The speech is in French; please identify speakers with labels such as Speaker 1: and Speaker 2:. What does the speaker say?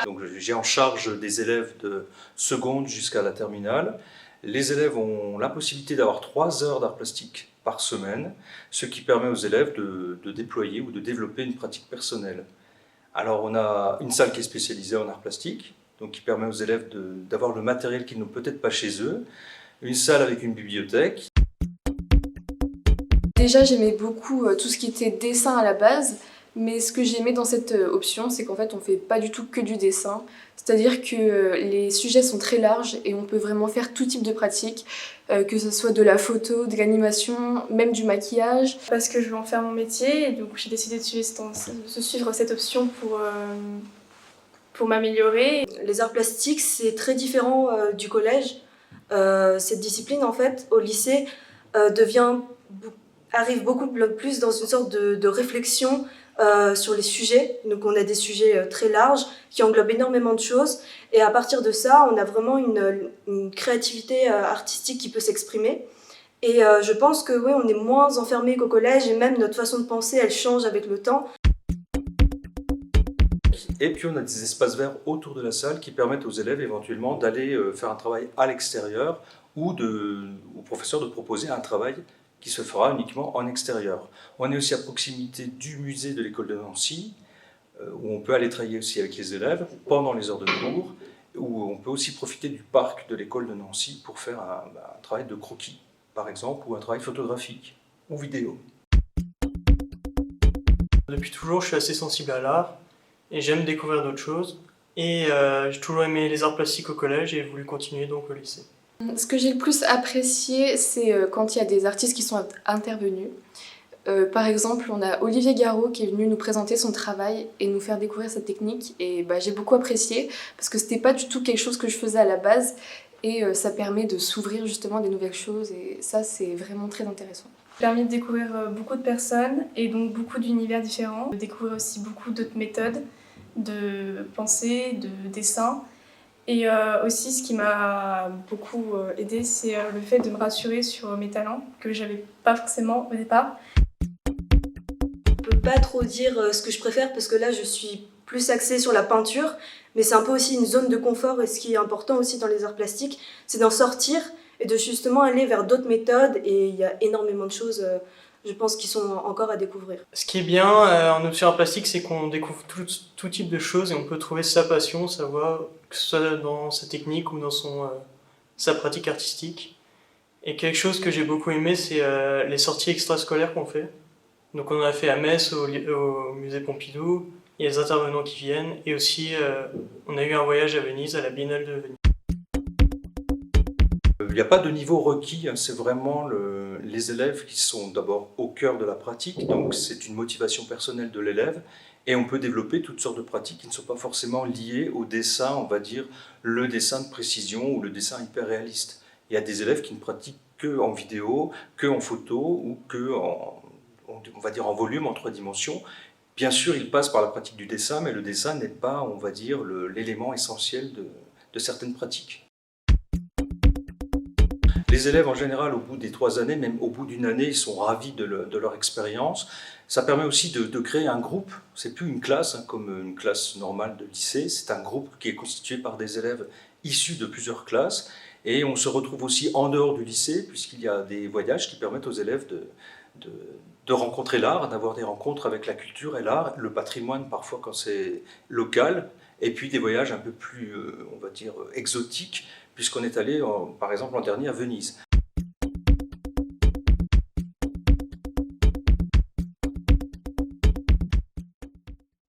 Speaker 1: Donc j'ai en charge des élèves de seconde jusqu'à la terminale. Les élèves ont la possibilité d'avoir 3 heures d'art plastique par semaine, ce qui permet aux élèves de déployer ou de développer une pratique personnelle. Alors on a une salle qui est spécialisée en art plastique, donc qui permet aux élèves d'avoir le matériel qu'ils n'ont peut-être pas chez eux, une salle avec une bibliothèque.
Speaker 2: Déjà, j'aimais beaucoup tout ce qui était dessin à la base, mais ce que j'aimais dans cette option, c'est qu'en fait, on fait pas du tout que du dessin. C'est-à-dire que les sujets sont très larges et on peut vraiment faire tout type de pratique, que ce soit de la photo, de l'animation, même du maquillage.
Speaker 3: Parce que je veux en faire mon métier, et donc j'ai décidé de suivre cette option pour m'améliorer.
Speaker 4: Les arts plastiques, c'est très différent du collège. Cette discipline, en fait, au lycée, arrive beaucoup plus dans une sorte de réflexion sur les sujets. Donc on a des sujets très larges qui englobent énormément de choses. Et à partir de ça, on a vraiment une créativité artistique qui peut s'exprimer. Et je pense que oui, on est moins enfermé qu'au collège, et même notre façon de penser, elle change avec le temps.
Speaker 1: Et puis on a des espaces verts autour de la salle qui permettent aux élèves éventuellement d'aller faire un travail à l'extérieur ou au professeur de proposer un travail qui se fera uniquement en extérieur. On est aussi à proximité du musée de l'école de Nancy, où on peut aller travailler aussi avec les élèves pendant les heures de cours, où on peut aussi profiter du parc de l'école de Nancy pour faire un travail de croquis, par exemple, ou un travail photographique ou vidéo.
Speaker 5: Depuis toujours, je suis assez sensible à l'art et j'aime découvrir d'autres choses. Et j'ai toujours aimé les arts plastiques au collège et j'ai voulu continuer donc au lycée.
Speaker 2: Ce que j'ai le plus apprécié, c'est quand il y a des artistes qui sont intervenus. Par exemple, on a Olivier Garot qui est venu nous présenter son travail et nous faire découvrir cette technique. Et j'ai beaucoup apprécié parce que c'était pas du tout quelque chose que je faisais à la base. Et ça permet de s'ouvrir justement des nouvelles choses et ça, c'est vraiment très intéressant.
Speaker 3: Ça a permis de découvrir beaucoup de personnes et donc beaucoup d'univers différents, de découvrir aussi beaucoup d'autres méthodes de pensée, de dessin. Et aussi, ce qui m'a beaucoup aidée, c'est le fait de me rassurer sur mes talents, que j'avais pas forcément au départ.
Speaker 4: Je peux pas trop dire ce que je préfère parce que là, je suis plus axée sur la peinture, mais c'est un peu aussi une zone de confort, et ce qui est important aussi dans les arts plastiques, c'est d'en sortir et de justement aller vers d'autres méthodes, et il y a énormément de choses, je pense, qui sont encore à découvrir.
Speaker 5: Ce qui est bien en option art plastique, c'est qu'on découvre tout type de choses et on peut trouver sa passion, sa voie, que ce soit dans sa technique ou dans sa pratique artistique. Et quelque chose que j'ai beaucoup aimé, c'est les sorties extrascolaires qu'on fait. Donc on en a fait à Metz, au musée Pompidou, il y a des intervenants qui viennent, et aussi on a eu un voyage à Venise, à la Biennale de Venise.
Speaker 1: Il n'y a pas de niveau requis, c'est vraiment les élèves qui sont d'abord au cœur de la pratique, donc c'est une motivation personnelle de l'élève, et on peut développer toutes sortes de pratiques qui ne sont pas forcément liées au dessin, on va dire le dessin de précision ou le dessin hyper réaliste. Il y a des élèves qui ne pratiquent que en vidéo, que en photo ou que on va dire en volume, en 3 dimensions. Bien sûr, ils passent par la pratique du dessin, mais le dessin n'est pas, on va dire, l'élément essentiel de certaines pratiques. Les élèves, en général, au bout des 3 années, même au bout d'une année, ils sont ravis de leur expérience. Ça permet aussi de créer un groupe. C'est plus une classe, comme une classe normale de lycée. C'est un groupe qui est constitué par des élèves issus de plusieurs classes. Et on se retrouve aussi en dehors du lycée, puisqu'il y a des voyages qui permettent aux élèves de rencontrer l'art, d'avoir des rencontres avec la culture et l'art, le patrimoine parfois quand c'est local, et puis des voyages un peu plus, on va dire, exotiques, puisqu'on est allé, par exemple, l'an dernier à Venise.